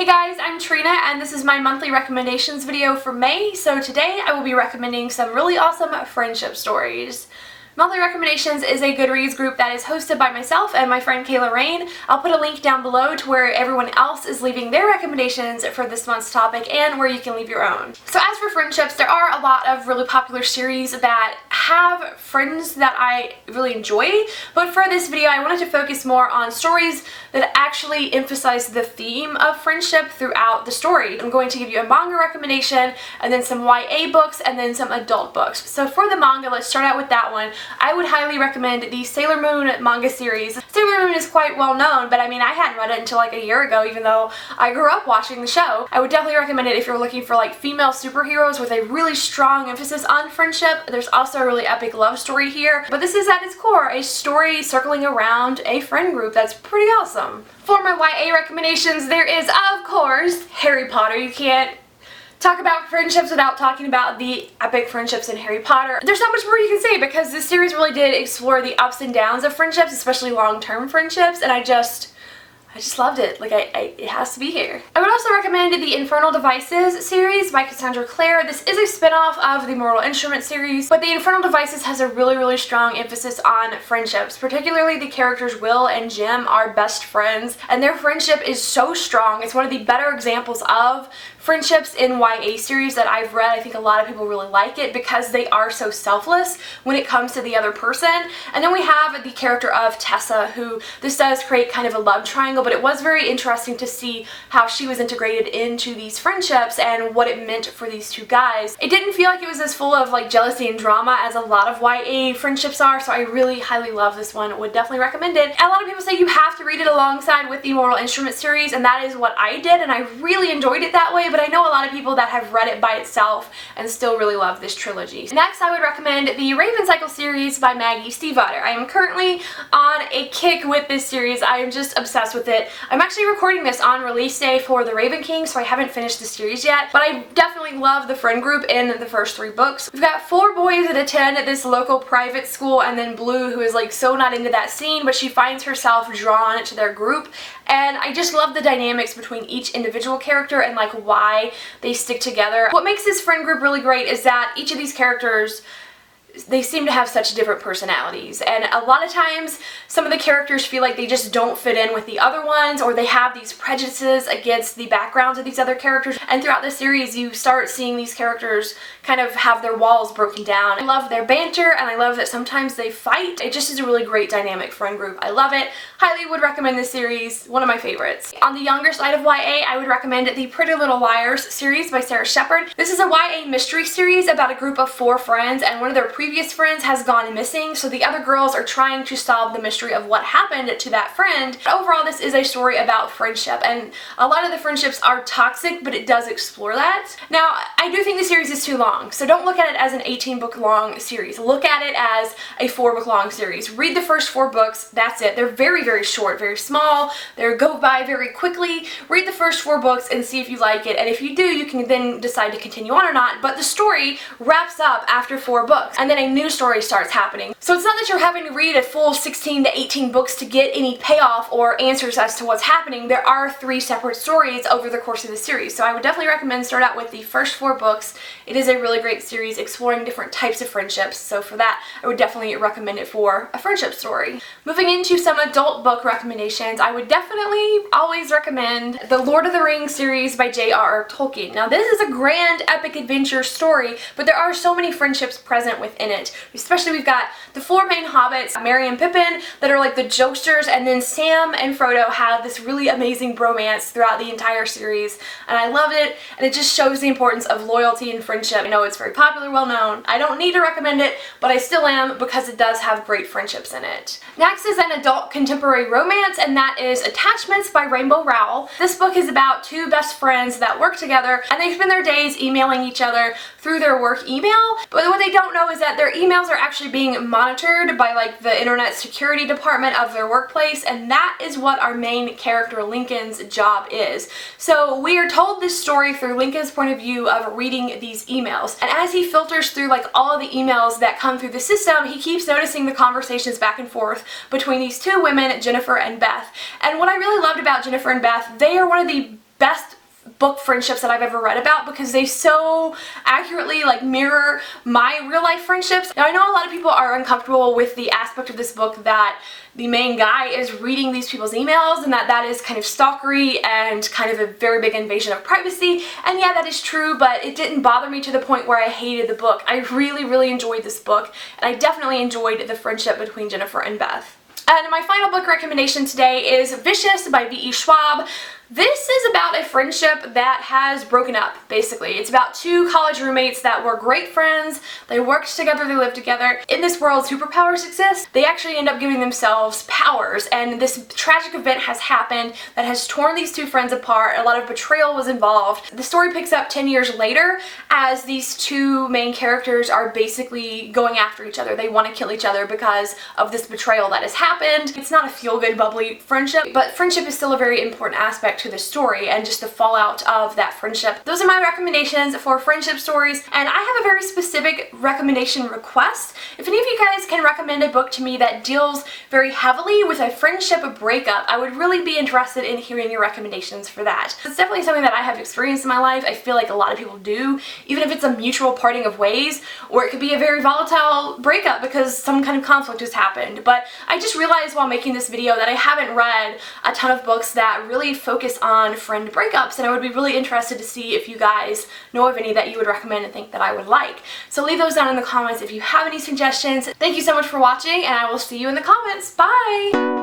guys, I'm Trina and this is my monthly recommendations video for May. So today I will be recommending some really awesome friendship stories. Monthly Recommendations is a Goodreads group that is hosted by myself and my friend Kayla Rain. I'll put a link down below to where everyone else is leaving their recommendations for this month's topic and where you can leave your own. So as for friendships, there are a lot of really popular series that have friends that I really enjoy, but for this video I wanted to focus more on stories that actually emphasize the theme of friendship throughout the story. I'm going to give you a manga recommendation and then some YA books and then some adult books. So for the manga, let's start out with that one. I would highly recommend the Sailor Moon manga series. Sailor Moon is quite well known, but I mean I hadn't read it until like a year ago, even though I grew up watching the show. I would definitely recommend it if you're looking for like female superheroes with a really strong emphasis on friendship. There's also a really epic love story here, but this is at its core a story circling around a friend group that's pretty awesome. For my YA recommendations, there is of course Harry Potter. You can't talk about friendships without talking about the epic friendships in Harry Potter. There's not much more you can say because this series really did explore the ups and downs of friendships, especially long-term friendships, and I just loved it. Like, it has to be here. I would also recommend the Infernal Devices series by Cassandra Clare. This is a spin-off of the Mortal Instruments series, but the Infernal Devices has a really strong emphasis on friendships. Particularly the characters Will and Jim are best friends, and their friendship is so strong. It's one of the better examples of friendships in YA series that I've read. I think a lot of people really like it because they are so selfless when it comes to the other person. And then we have the character of Tessa, who this does create kind of a love triangle, but it was very interesting to see how she was integrated into these friendships and what it meant for these two guys. It didn't feel like it was as full of like jealousy and drama as a lot of YA friendships are, so I really highly love this one. Would definitely recommend it. A lot of people say you have to read it alongside with the Mortal Instruments series, and that is what I did, and I really enjoyed it that way, but I know a lot of people that have read it by itself and still really love this trilogy. Next, I would recommend the Raven Cycle series by Maggie Stiefvater. I am currently on a kick with this series. I am just obsessed with it. I'm actually recording this on release day for The Raven King, so I haven't finished the series yet, but I definitely love the friend group in the first 3 books. We've got 4 boys that attend this local private school, and then Blue, who is like so not into that scene, but she finds herself drawn to their group, and I just love the dynamics between each individual character and like why they stick together. What makes this friend group really great is that each of these characters, they seem to have such different personalities, and a lot of times some of the characters feel like they just don't fit in with the other ones, or they have these prejudices against the backgrounds of these other characters, and throughout the series you start seeing these characters kind of have their walls broken down. I love their banter, and I love that sometimes they fight. It just is a really great dynamic friend group. I love it. Highly would recommend this series. One of my favorites. On the younger side of YA, I would recommend the Pretty Little Liars series by Shepard. This is a YA mystery series about a group of 4 friends, and one of their previous friends has gone missing, so the other girls are trying to solve the mystery of what happened to that friend. Overall, this is a story about friendship, and a lot of the friendships are toxic, but it does explore that. Now, I do think the series is too long, so don't look at it as an 18-book long series. Look at it as a 4-book long series. Read the first 4 books, that's it. They're very short, very small, they go by very quickly. Read the first 4 books and see if you like it, and if you do, you can then decide to continue on or not, but the story wraps up after 4 books, and then a new story starts happening. So it's not that you're having to read a full 16 to 18 books to get any payoff or answers as to what's happening. There are 3 separate stories over the course of the series, so I would definitely recommend start out with the first 4 books. It is a really great series exploring different types of friendships, so for that I would definitely recommend it for a friendship story. Moving into some adult book recommendations, I would definitely always recommend the Lord of the Rings series by J.R.R. Tolkien. Now this is a grand epic adventure story, but there are so many friendships present within it. Especially we've got the 4 main hobbits, Merry and Pippin, that are like the jokesters, and then Sam and Frodo have this really amazing bromance throughout the entire series, and I love it, and it just shows the importance of loyalty and friendship. I know it's very popular, well known. I don't need to recommend it, but I still am because it does have great friendships in it. Next is an adult contemporary romance, and that is Attachments by Rainbow Rowell. This book is about 2 best friends that work together, and they spend their days emailing each other through their work email, but what they don't know is that their emails are actually being monitored by like the internet security department of their workplace, and that is what our main character Lincoln's job is. So we are told this story through Lincoln's point of view of reading these emails, and as he filters through like all of the emails that come through the system, he keeps noticing the conversations back and forth between these 2 women, Jennifer and Beth. And what I really loved about Jennifer and Beth, they are one of the best book friendships that I've ever read about because they so accurately like mirror my real life friendships. Now I know a lot of people are uncomfortable with the aspect of this book that the main guy is reading these people's emails and that is kind of stalkery and kind of a very big invasion of privacy, and yeah, that is true, but it didn't bother me to the point where I hated the book. I really enjoyed this book, and I definitely enjoyed the friendship between Jennifer and Beth. And my final book recommendation today is Vicious by VE Schwab. This is about a friendship that has broken up, basically. It's about two college roommates that were great friends. They worked together, they lived together. In this world, superpowers exist. They actually end up giving themselves powers, and this tragic event has happened that has torn these two friends apart. A lot of betrayal was involved. The story picks up 10 years later as these two main characters are basically going after each other. They want to kill each other because of this betrayal that has happened. It's not a feel-good, bubbly friendship, but friendship is still a very important aspect to the story and just the fallout of that friendship. Those are my recommendations for friendship stories, and I have a very specific recommendation request. If any of you guys can recommend a book to me that deals very heavily with a friendship breakup, I would really be interested in hearing your recommendations for that. It's definitely something that I have experienced in my life. I feel like a lot of people do, even if it's a mutual parting of ways, or it could be a very volatile breakup because some kind of conflict has happened. But I just realized while making this video that I haven't read a ton of books that really focus on friend breakups, and I would be really interested to see if you guys know of any that you would recommend and think that I would like. So leave those down in the comments if you have any suggestions. Thank you so much for watching, and I will see you in the comments. Bye!